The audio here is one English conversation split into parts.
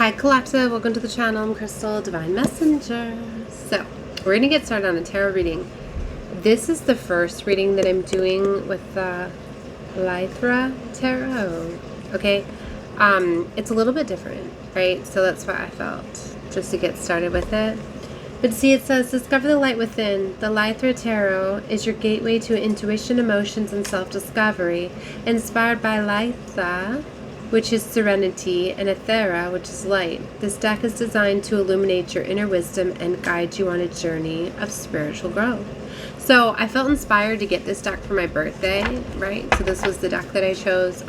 Hi Collective, welcome to the channel. I'm Crystal, Divine Messenger. So, we're going to get started on a tarot reading. This is the first reading that I'm doing with the Lyrtha tarot. Okay, it's a little bit different, right? So that's why I felt, just to get started with it. But see, it says, discover the light within. The Lyrtha tarot is your gateway to intuition, emotions, and self-discovery. Inspired by Lyrtha, which is serenity, and Ethera, which is light. This deck is designed to illuminate your inner wisdom and guide you on a journey of spiritual growth. So I felt inspired to get this deck for my birthday, right? So this was the deck that I chose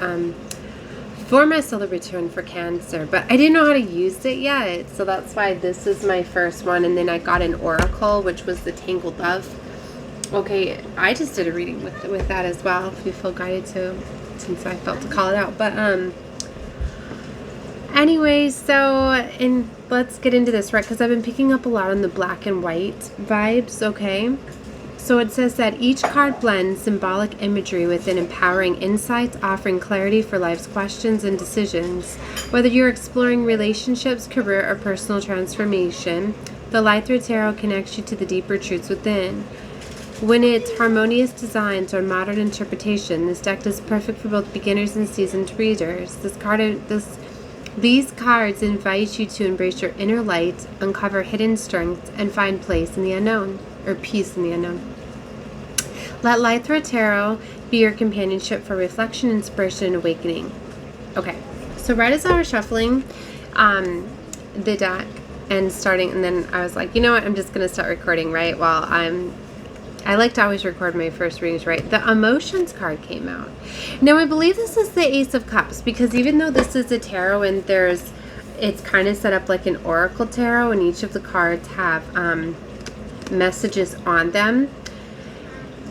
for my solar return for Cancer, but I didn't know how to use it yet, so that's why this is my first one. And then I got an oracle, which was the Tangled Dove. Okay, I just did a reading with that as well, if you feel guided to, since I felt to call it out. But anyway, so let's get into this, right? Because I've been picking up a lot on the black and white vibes, okay? So it says that each card blends symbolic imagery with an empowering insights, offering clarity for life's questions and decisions. Whether you're exploring relationships, career, or personal transformation, the Lyrtha Tarot connects you to the deeper truths within. When it's harmonious designs or modern interpretation, this deck is perfect for both beginners and seasoned readers. These cards invite you to embrace your inner light, uncover hidden strengths, and find peace in the unknown. Let Lyrtha Tarot be your companionship for reflection, inspiration, and awakening. Okay, so right as I was shuffling the deck and then I was like, you know what, I'm just going to start recording, right? I like to always record my first readings, right? The Emotions card came out. Now, I believe this is the Ace of Cups, because even though this is a tarot and it's kind of set up like an oracle tarot, and each of the cards have messages on them,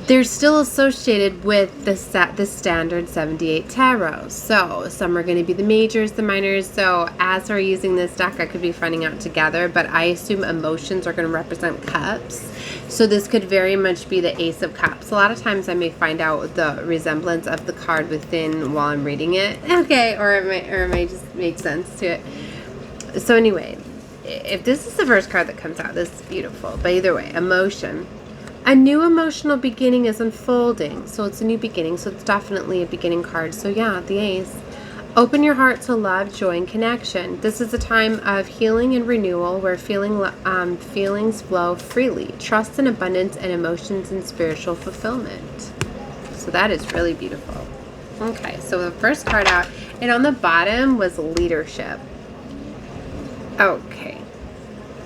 they're still associated with the standard 78 tarot. So some are going to be the majors, the minors. So as we're using this deck, I could be finding out together, but I assume emotions are going to represent cups. So this could very much be the Ace of Cups. A lot of times I may find out the resemblance of the card within while I'm reading it. Okay, or it may just make sense to it. So anyway, if this is the first card that comes out, this is beautiful. But either way, emotion. A new emotional beginning is unfolding. So it's a new beginning. So it's definitely a beginning card. So yeah, the Ace. Open your heart to love, joy, and connection. This is a time of healing and renewal where feelings flow freely. Trust and abundance and emotions and spiritual fulfillment. So that is really beautiful. Okay, so the first card out, and on the bottom was leadership. Okay.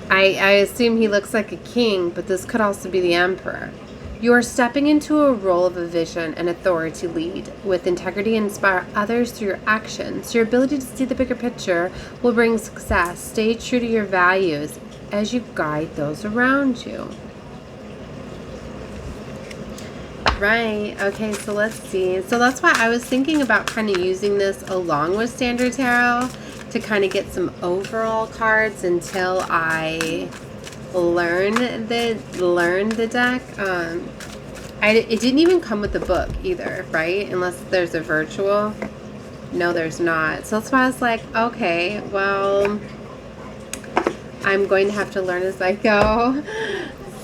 I assume he looks like a king, but this could also be the emperor. You are stepping into a role of a vision and authority to lead with integrity and inspire others through your actions. Your ability to see the bigger picture will bring success. Stay true to your values as you guide those around you. Right, okay, so let's see. So that's why I was thinking about kind of using this along with Standard Tarot to kind of get some overall cards until I learn the deck. It didn't even come with the book either, right? Unless there's a virtual. No, there's not. So that's why I was like, okay, well, I'm going to have to learn as I go.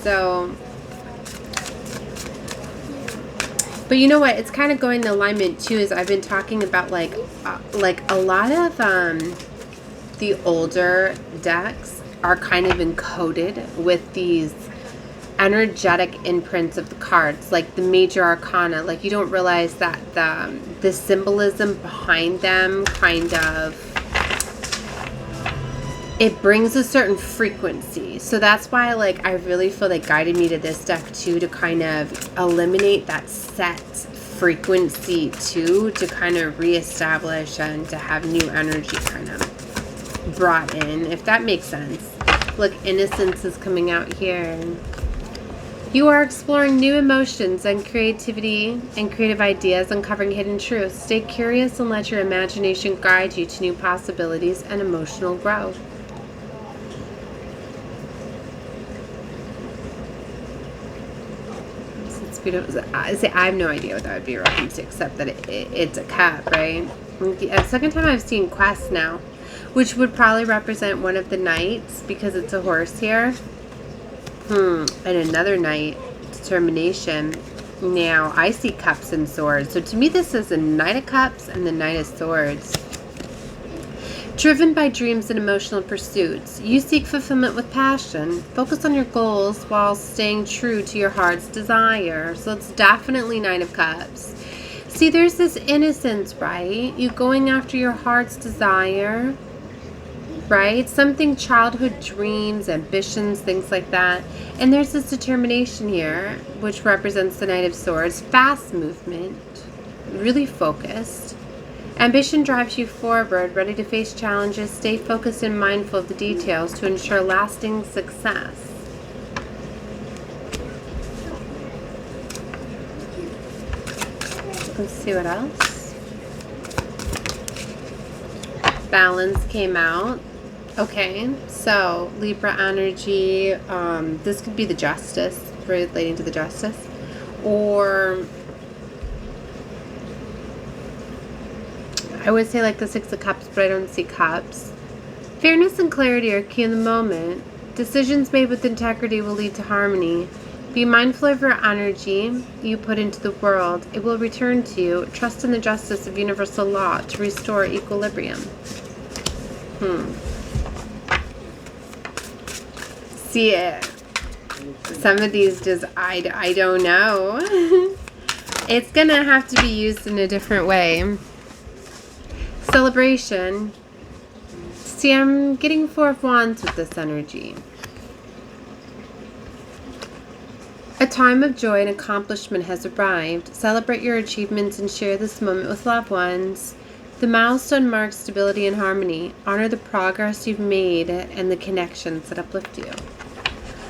So, but you know what? It's kind of going in alignment too, as I've been talking about like a lot of the older decks are kind of encoded with these energetic imprints of the cards, like the major arcana. Like you don't realize that the symbolism behind them kind of, it brings a certain frequency. So that's why like I really feel they guided me to this deck too, to kind of eliminate that set frequency too, to kind of reestablish and to have new energy kind of brought in, if that makes sense. Look, innocence is coming out here. You are exploring new emotions and creativity and creative ideas, uncovering hidden truths. Stay curious and let your imagination guide you to new possibilities and emotional growth. It's beautiful. I have no idea what that would be referenced to, except that it's a cup, right? The second time I've seen Quest now. which would probably represent one of the knights because it's a horse here. And another knight, determination. Now, I see cups and swords. So to me, this is a Knight of Cups and the Knight of Swords. Driven by dreams and emotional pursuits, you seek fulfillment with passion. Focus on your goals while staying true to your heart's desire. So it's definitely Knight of Cups. See, there's this innocence, right? You going after your heart's desire, right? Something, childhood dreams, ambitions, things like that. And there's this determination here, which represents the Knight of Swords. Fast movement, really focused. Ambition drives you forward, ready to face challenges. Stay focused and mindful of the details to ensure lasting success. Let's see what else. Balance came out. Okay, so Libra energy. This could be the Justice, relating to the Justice, or I would say like the Six of Cups, but I don't see cups. Fairness and clarity are key in the moment. Decisions made with integrity will lead to harmony. Be mindful of your energy you put into the world. It will return to you. Trust in the justice of universal law to restore equilibrium. See it. Some of these just, I don't know. It's going to have to be used in a different way. Celebration. See, I'm getting Four of Wands with this energy. A time of joy and accomplishment has arrived. Celebrate your achievements and share this moment with loved ones. The milestone marks stability and harmony. Honor the progress you've made and the connections that uplift you.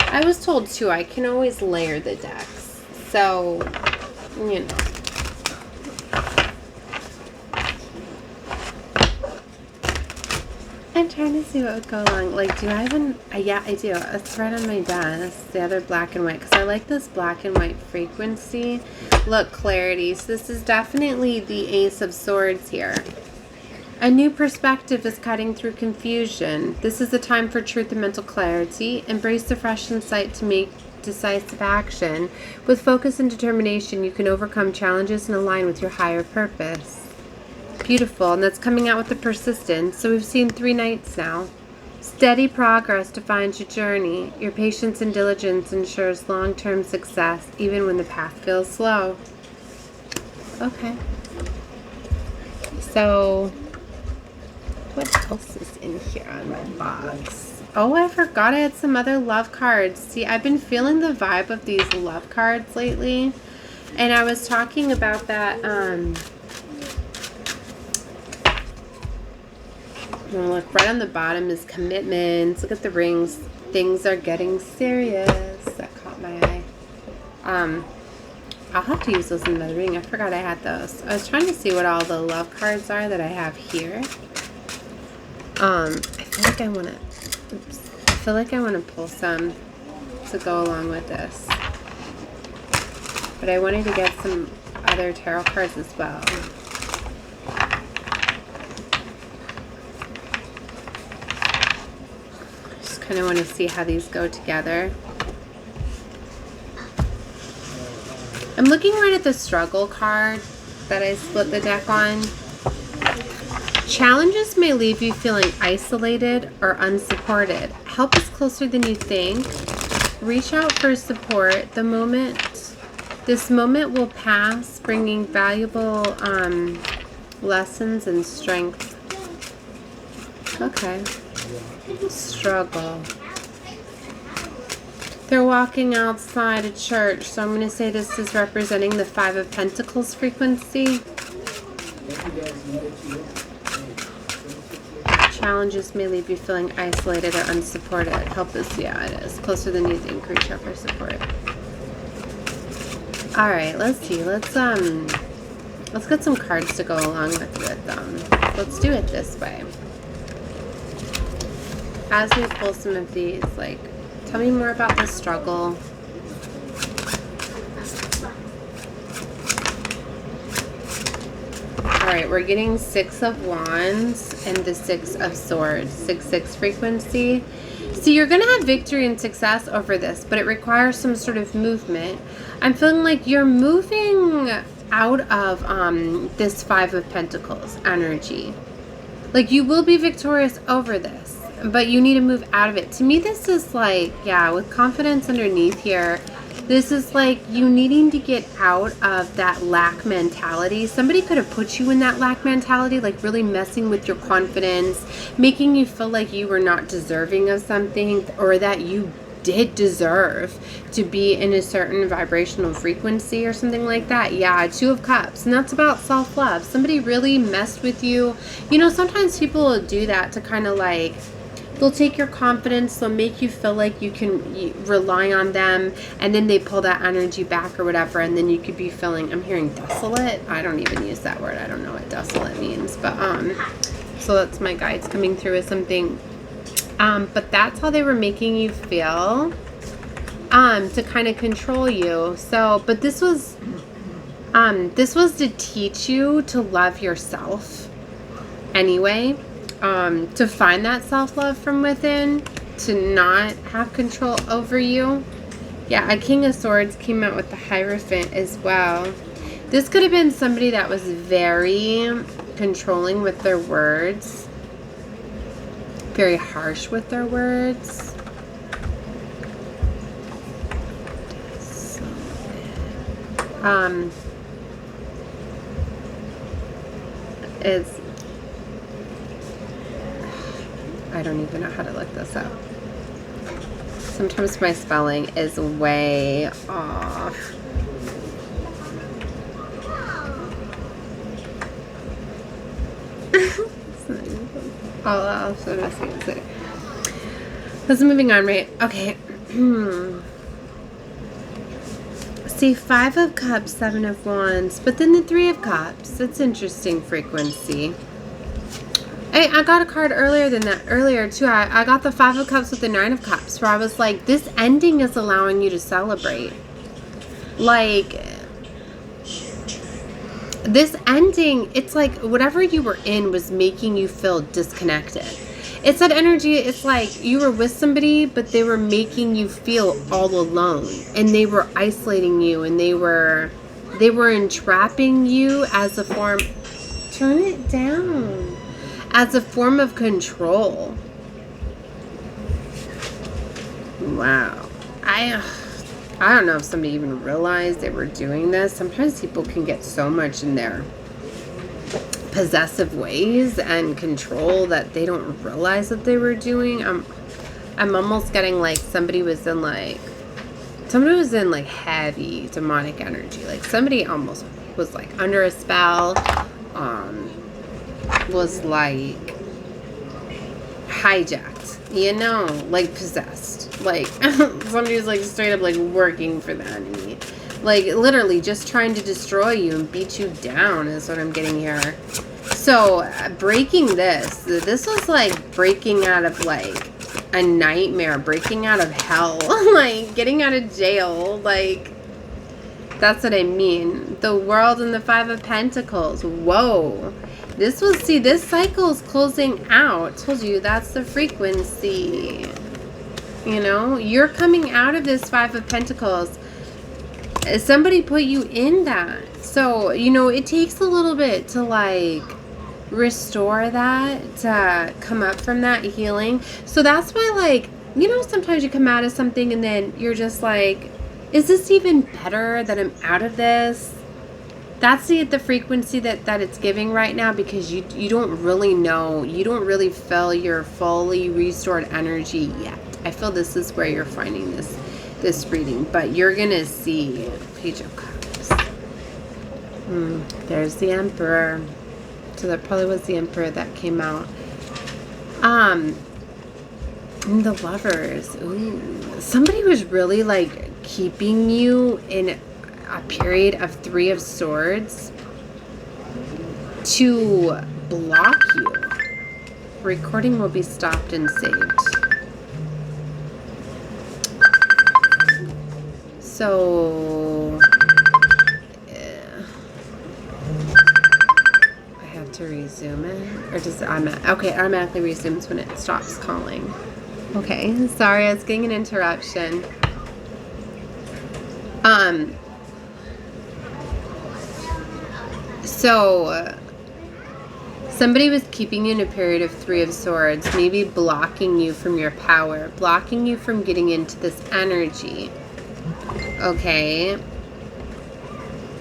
I was told, too, I can always layer the decks. So, you know. I'm trying to see what would go along. Like, do I have an... yeah, I do. It's right on my desk. The other black and white. Because I like this black and white frequency. Look, clarity. So this is definitely the Ace of Swords here. A new perspective is cutting through confusion. This is a time for truth and mental clarity. Embrace the fresh insight to make decisive action. With focus and determination, you can overcome challenges and align with your higher purpose. Beautiful, and that's coming out with the persistence. So we've seen 3 knights now. Steady progress defines your journey. Your patience and diligence ensures long-term success, even when the path feels slow. Okay. So, what else is in here on my box? Oh, I forgot I had some other love cards. See, I've been feeling the vibe of these love cards lately. And I was talking about that, look, right on the bottom is commitments. Look at the rings. Things are getting serious. That caught my eye. I'll have to use those in the ring. I forgot I had those. I was trying to see what all the love cards are that I have here. I feel like I want to... Oops. I feel like I want to pull some to go along with this. But I wanted to get some other tarot cards as well. Kind of want to see how these go together. I'm looking right at the struggle card that I split the deck on. Challenges may leave you feeling isolated or unsupported. Help is closer than you think. Reach out for support. This moment will pass, bringing valuable lessons and strength. Okay. Struggle. They're walking outside a church, so I'm going to say this is representing the 5 of Pentacles frequency. Challenges may leave you feeling isolated or unsupported. Help is, yeah, it is. Closer than you think. Reach out for support. Alright, let's see. Let's get some cards to go along with them. Let's do it this way. As we pull some of these, like, tell me more about the struggle. right, we're getting 6 of Wands and the 6 of Swords, 6-6 frequency. So you're going to have victory and success over this, but it requires some sort of movement. I'm feeling like you're moving out of this 5 of Pentacles energy. Like, you will be victorious over this, but you need to move out of it. To me, this is like, yeah, with confidence underneath here, this is like you needing to get out of that lack mentality. Somebody could have put you in that lack mentality, like really messing with your confidence, making you feel like you were not deserving of something, or that you did deserve to be in a certain vibrational frequency or something like that. Yeah, 2 of Cups, and that's about self-love. Somebody really messed with you. You know, sometimes people will do that to kind of like, they'll take your confidence, they'll make you feel like you can rely on them, and then they pull that energy back or whatever, and then you could be feeling, I'm hearing desolate. I don't even use that word. I don't know what desolate means, but so that's my guides coming through with something. But that's how they were making you feel, to kind of control you. So, but this was to teach you to love yourself anyway. To find that self-love from within, to not have control over you. Yeah, a King of Swords came out with the Hierophant as well. This could have been somebody that was very controlling with their words, very harsh with their words. I don't even know how to look this up. Sometimes my spelling is way off. I'll sort of see it later. Let's moving on, right? Okay. See, 5 of Cups, 7 of Wands, but then the 3 of Cups. That's interesting frequency. Hey, I got a card earlier too. I got the 5 of Cups with the 9 of Cups, where I was like, this ending is allowing you to celebrate. Like, this ending, it's like whatever you were in was making you feel disconnected. It's that energy, it's like you were with somebody, but they were making you feel all alone, and they were isolating you, and they were entrapping you as a form, turn it down, as a form of control. Wow. I don't know if somebody even realized they were doing this. Sometimes people can get so much in their possessive ways and control that they don't realize that they were doing. I'm almost getting like somebody was in like heavy demonic energy. Like somebody almost was like under a spell, was like hijacked, you know, like possessed. Like somebody was like straight up like working for the enemy. Like literally just trying to destroy you and beat you down is what I'm getting here. So breaking this was like breaking out of like a nightmare, breaking out of hell, like getting out of jail. Like that's what I mean. The World and the 5 of Pentacles. Whoa. This was, see, this cycle is closing out. Told you that's the frequency. You know, you're coming out of this 5 of Pentacles. Somebody put you in that. So, you know, it takes a little bit to like restore that, to come up from that healing. So that's why, like, you know, sometimes you come out of something and then you're just like, is this even better that I'm out of this? That's the frequency that it's giving right now, because you don't really know, you don't really feel your fully restored energy yet. I feel this is where you're finding this reading, but you're gonna see Page of Cups. There's the Emperor. So that probably was the Emperor that came out. And the Lovers. Ooh, somebody was really like keeping you in a period of 3 of Swords to block you. Recording will be stopped and saved. So I to resume it? Or does it okay, it automatically resumes when it stops calling. Okay, sorry, I was getting an interruption. So somebody was keeping you in a period of 3 of Swords, maybe blocking you from your power, blocking you from getting into this energy. Okay.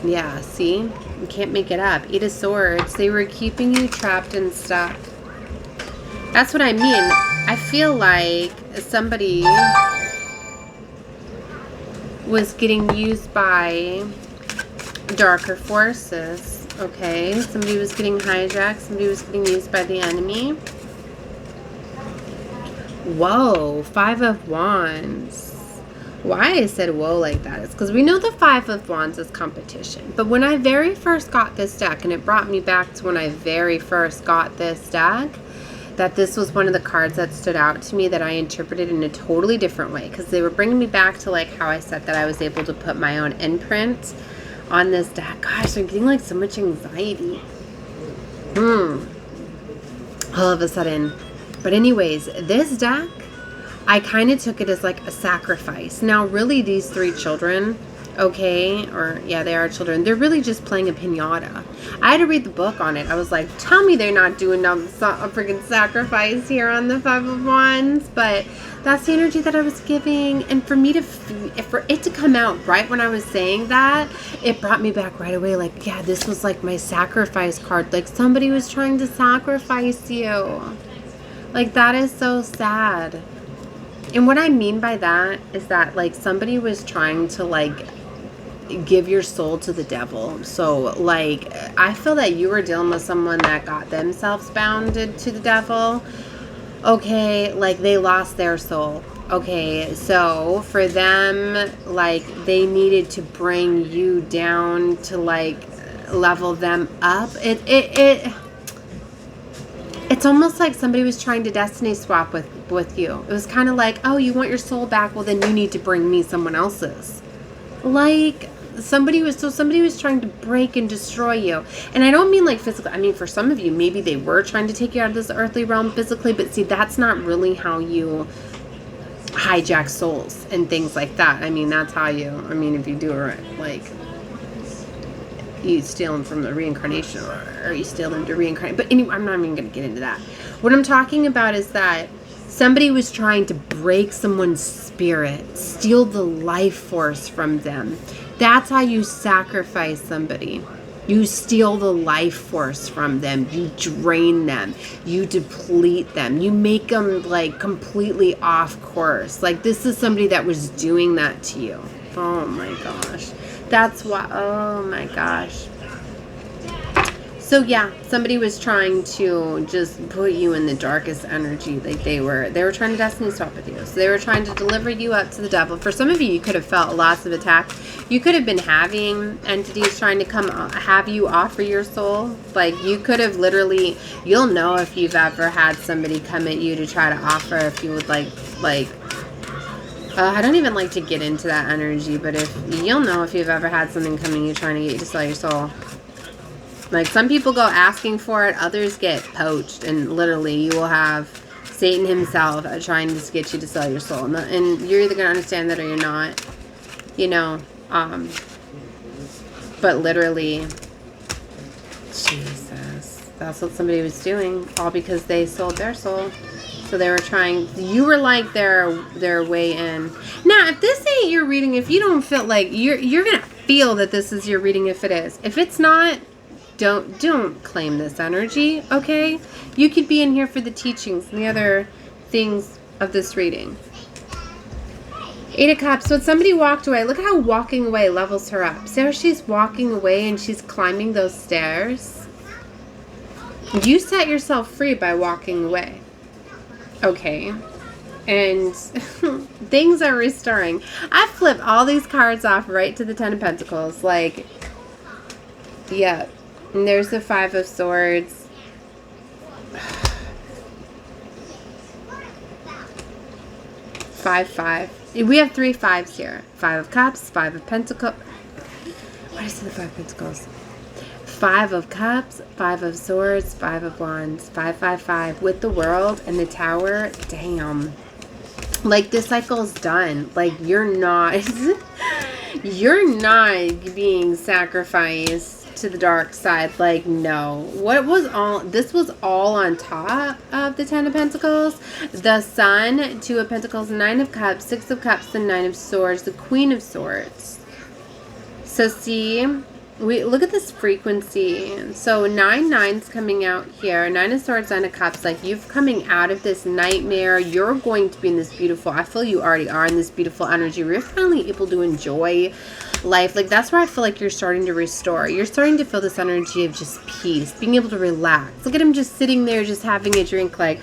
Yeah, see? You can't make it up. 8 of Swords. They were keeping you trapped and stuck. That's what I mean. I feel like somebody was getting used by darker forces. Okay, somebody was getting hijacked. Somebody was getting used by the enemy. Whoa, 5 of Wands. Why I said whoa like that is because we know the 5 of Wands is competition. But when I very first got this deck, and it brought me back to when I very first got this deck, that this was one of the cards that stood out to me that I interpreted in a totally different way. Because they were bringing me back to like how I said that I was able to put my own imprint on this deck. Gosh, I'm getting like so much anxiety. All of a sudden. But anyways, this deck, I kind of took it as like a sacrifice. Now, really, these 3 children, okay, or yeah, they are children. They're really just playing a piñata. I had to read the book on it. I was like, tell me they're not doing a freaking sacrifice here on the 5 of Wands. But that's the energy that I was giving. And for me to, for it to come out right when I was saying that, it brought me back right away. Like, yeah, this was like my sacrifice card. Like somebody was trying to sacrifice you. Like, that is so sad. And what I mean by that is that, like, somebody was trying to, like, give your soul to the devil. So, like, I feel that you were dealing with someone that got themselves bounded to the devil. Okay, like, they lost their soul. Okay, so for them, like, they needed to bring you down to, like, level them up. It's almost like somebody was trying to destiny swap with you. It was kind of like, oh, you want your soul back? Well, then you need to bring me someone else's. Like, somebody was trying to break and destroy you. And I don't mean like physically. I mean, for some of you, maybe they were trying to take you out of this earthly realm physically. But see, that's not really how you hijack souls and things like that. I mean, that's how you, I mean, if you do it like, you steal them from the reincarnation, or you steal them to reincarnate. But anyway, I'm not even going to get into that. What I'm talking about is that somebody was trying to break someone's spirit, steal the life force from them. That's how you sacrifice somebody. You steal the life force from them. You drain them. You deplete them. You make them like completely off course. Like, this is somebody that was doing that to you. Oh my gosh. That's why, oh my gosh. So yeah, somebody was trying to just put you in the darkest energy. Like they were trying to destiny swap with you. So they were trying to deliver you up to the devil. For some of you, you could have felt lots of attack. You could have been having entities trying to come have you offer your soul. Like, you could have literally, you'll know if you've ever had somebody come at you to try to offer, if you would like I don't even like to get into that energy, but you'll know if you've ever had something coming you trying to get you to sell your soul. Like, some people go asking for it, others get poached, and literally you will have Satan himself trying to get you to sell your soul. And you're either going to understand that or you're not, you know. But literally, Jesus, that's what somebody was doing, all because they sold their soul. So they were trying, you were like their way in. Now, if this ain't your reading, if you don't feel like, you're going to feel that this is your reading if it is. If it's not, don't claim this energy, okay? You could be in here for the teachings and the other things of this reading. 8 of Cups. So somebody walked away. Look at how walking away levels her up. See how she's walking away and she's climbing those stairs? You set yourself free by walking away. Okay. And things are restoring. I flipped all these cards off right to the 10 of Pentacles. Like, yeah. And there's the 5 of Swords. Five. We have 3 5s here. 5 of Cups, 5 of Pentacles. What is the 5 of Pentacles? Five of Cups, Five of Swords, Five of Wands, 555 with the World and the Tower. Damn. Like, this cycle's done. Like, you're not being sacrificed to the dark side. Like, no. This was all on top of the Ten of Pentacles. The Sun, Two of Pentacles, Nine of Cups, Six of Cups, the Nine of Swords, the Queen of Swords. So see, we look at this frequency. So 9-9's coming out here. Nine of Swords, Nine of Cups. Like, you're coming out of this nightmare. You're going to be in this beautiful, I feel you already are in this beautiful energy where you're finally able to enjoy life. Like, that's where I feel like you're starting to restore. You're starting to feel this energy of just peace, being able to relax. Look at him just sitting there, just having a drink, like,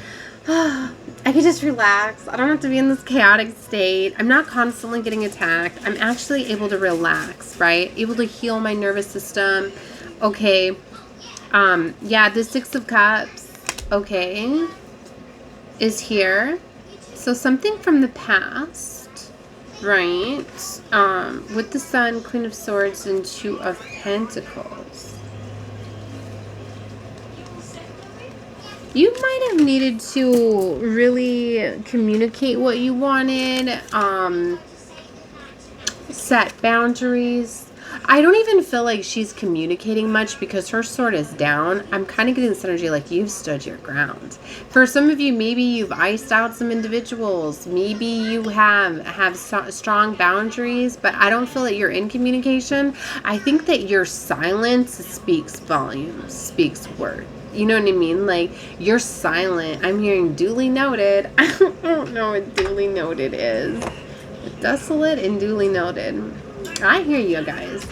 I can just relax. I don't have to be in this chaotic state. I'm not constantly getting attacked. I'm actually able to relax, right? Able to heal my nervous system. Okay. Yeah, the Six of Cups, okay, is here. So something from the past, right? With the Sun, Queen of Swords, and Two of Pentacles. You might have needed to really communicate what you wanted, set boundaries. I don't even feel like she's communicating much because her sword is down. I'm kind of getting this energy like you've stood your ground. For some of you, maybe you've iced out some individuals. Maybe you have strong boundaries, but I don't feel that you're in communication. I think that your silence speaks volumes, speaks words. You know what I mean? Like, you're silent. I'm hearing duly noted. I don't know what duly noted is. Desolate and duly noted. I hear you guys.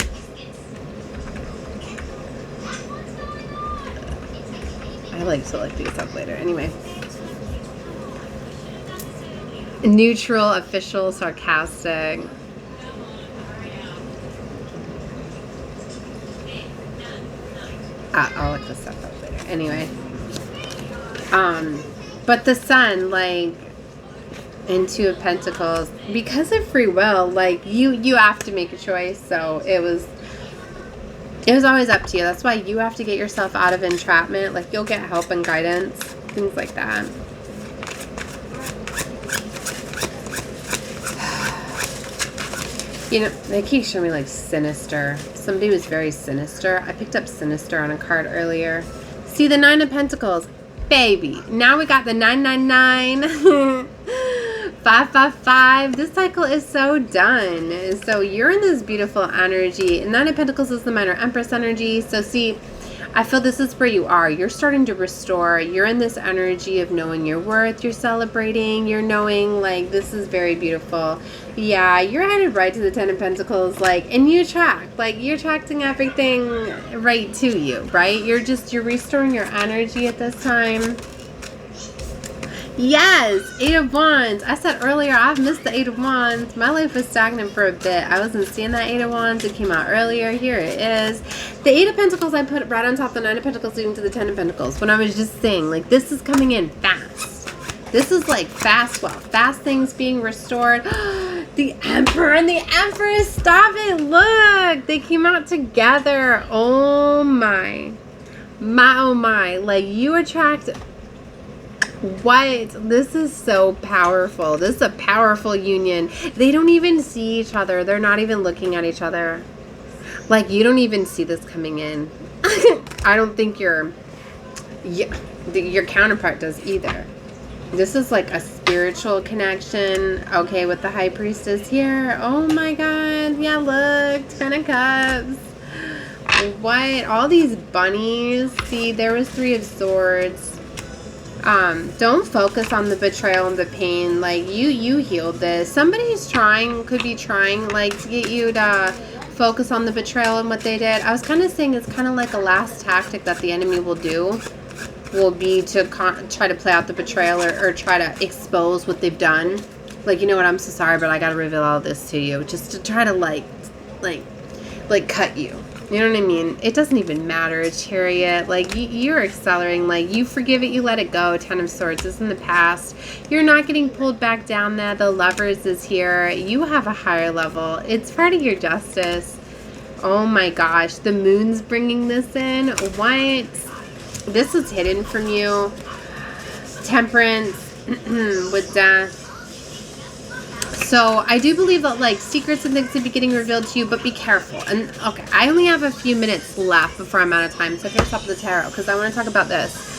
I like to look these up later. Anyway. Neutral, official, sarcastic. I'll look this stuff up later. Anyway. But the Sun, like, and Two of Pentacles, because of free will, like, you have to make a choice. So it was always up to you. That's why you have to get yourself out of entrapment. Like, you'll get help and guidance, things like that. You know, they keep showing me like sinister. Somebody was very sinister. I picked up sinister on a card earlier. See, the Nine of Pentacles, baby. Now we got the 999. 555. This cycle is so done. So you're in this beautiful energy. Nine of Pentacles is the Minor Empress energy. So see, I feel this is where you are. You're starting to restore. You're in this energy of knowing your worth. You're celebrating. You're knowing, like, this is very beautiful. Yeah, you're headed right to the Ten of Pentacles, like, and you attract. Like, you're attracting everything right to you, right? You're restoring your energy at this time. Yes, Eight of Wands. I said earlier, I've missed the Eight of Wands. My life was stagnant for a bit. I wasn't seeing that Eight of Wands. It came out earlier. Here it is. The Eight of Pentacles I put right on top of the Nine of Pentacles leading to the Ten of Pentacles. When I was just saying, like, this is coming in fast. This is like fast wealth. Fast things being restored. The Emperor and the Empress. Stop it. Look. They came out together. Oh my. My, oh my. Like, you attract... What? This is so powerful. This is a powerful union. They don't even see each other. They're not even looking at each other. Like, you don't even see this coming in. I don't think your counterpart does either. This is like a spiritual connection. Okay, with the High Priestess here. Oh my God. Yeah, look. 10 of Cups. What? All these bunnies. See, there was Three of Swords. Don't focus on the betrayal and the pain. Like, you healed this. Somebody's could be trying, like, to get you to focus on the betrayal and what they did. I was kind of saying it's kind of like a last tactic that the enemy will do, will be to try to play out the betrayal or try to expose what they've done. Like, you know what, I'm so sorry, but I gotta reveal all this to you. Just to try to, like cut you. You know what I mean? It doesn't even matter. Chariot, like, you're accelerating. Like, you forgive it, you let it go. 10 of Swords is in the past. You're not getting pulled back down there. The Lovers is here. You have a higher level. It's part of your justice. Oh my gosh, the moon's bringing this in. What? This is hidden from you. Temperance with death. So I do believe that like secrets and things could be getting revealed to you, but be careful. And okay, I only have a few minutes left before I'm out of time, so I finish up the tarot because I want to talk about this.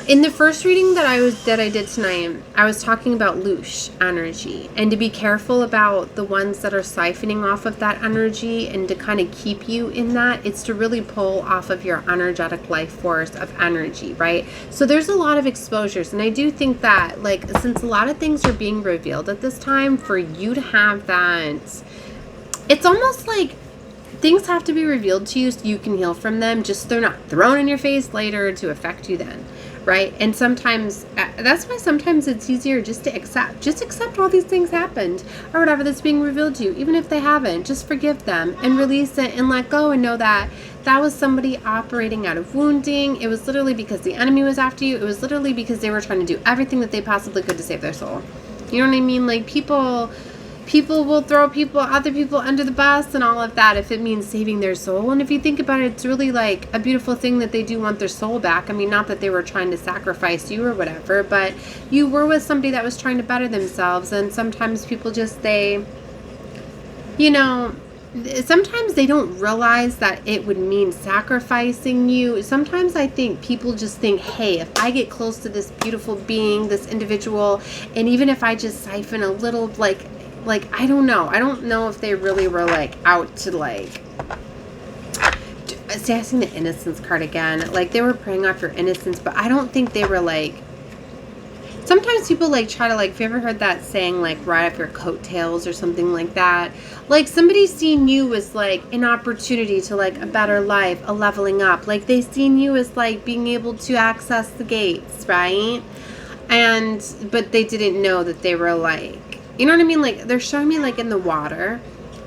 In the first reading that I did tonight, I was talking about louche energy and to be careful about the ones that are siphoning off of that energy and to kind of keep you in that. It's to really pull off of your energetic life force of energy, right? So there's a lot of exposures, and I do think that like since a lot of things are being revealed at this time, for you to have that, it's almost like things have to be revealed to you so you can heal from them, just they're not thrown in your face later to affect you then. Right? And sometimes, that's why sometimes it's easier just to accept all these things happened or whatever that's being revealed to you, even if they haven't. Just forgive them and release it and let go and know that that was somebody operating out of wounding. It was literally because the enemy was after you. It was literally because they were trying to do everything that they possibly could to save their soul. You know what I mean? Like people will throw other people under the bus and all of that if it means saving their soul. And if you think about it, it's really like a beautiful thing that they do want their soul back. I mean, not that they were trying to sacrifice you or whatever, but you were with somebody that was trying to better themselves. And sometimes people just, sometimes they don't realize that it would mean sacrificing you. Sometimes I think people just think, hey, if I get close to this beautiful being, this individual, and even if I just siphon a little, like I don't know if they really were like out to like, see, I seen the innocence card again, like they were preying off your innocence, but I don't think they were like, sometimes people like try to like, have you ever heard that saying like ride off your coattails or something like that? Like somebody seen you as like an opportunity to like a better life, a leveling up, like they seen you as like being able to access the gates, right? But they didn't know that they were like, you know what I mean? Like they're showing me like in the water,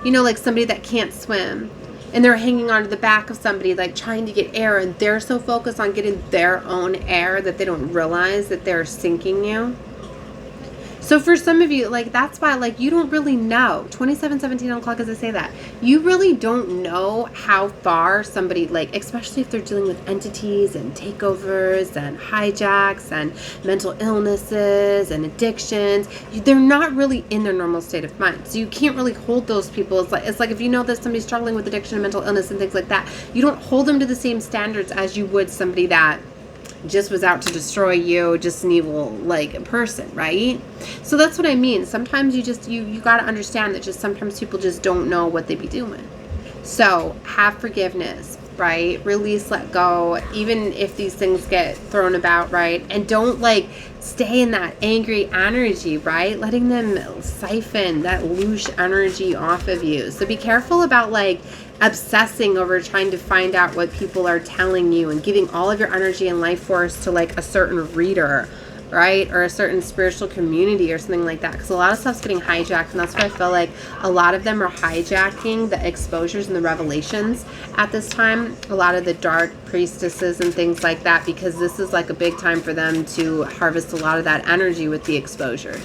like somebody that can't swim and they're hanging onto the back of somebody like trying to get air, and they're so focused on getting their own air that they don't realize that they're sinking you. So for some of you, like that's why like you don't really know. 27:17 on the clock as I say that. You really don't know how far somebody, like especially if they're dealing with entities and takeovers and hijacks and mental illnesses and addictions. They're not really in their normal state of mind. So you can't really hold those people. It's like if you know that somebody's struggling with addiction and mental illness and things like that, you don't hold them to the same standards as you would somebody that just was out to destroy you, just an evil like person, right? So that's what I mean. Sometimes you got to understand that just sometimes people just don't know what they be doing. So have forgiveness, right? Release, let go, even if these things get thrown about, right? And don't like stay in that angry energy, right? Letting them siphon that louche energy off of you. So be careful about like obsessing over trying to find out what people are telling you and giving all of your energy and life force to like a certain reader, right? Or a certain spiritual community or something like that, because a lot of stuff's getting hijacked, and that's why I feel like a lot of them are hijacking the exposures and the revelations at this time, a lot of the dark priestesses and things like that, because this is like a big time for them to harvest a lot of that energy with the exposures.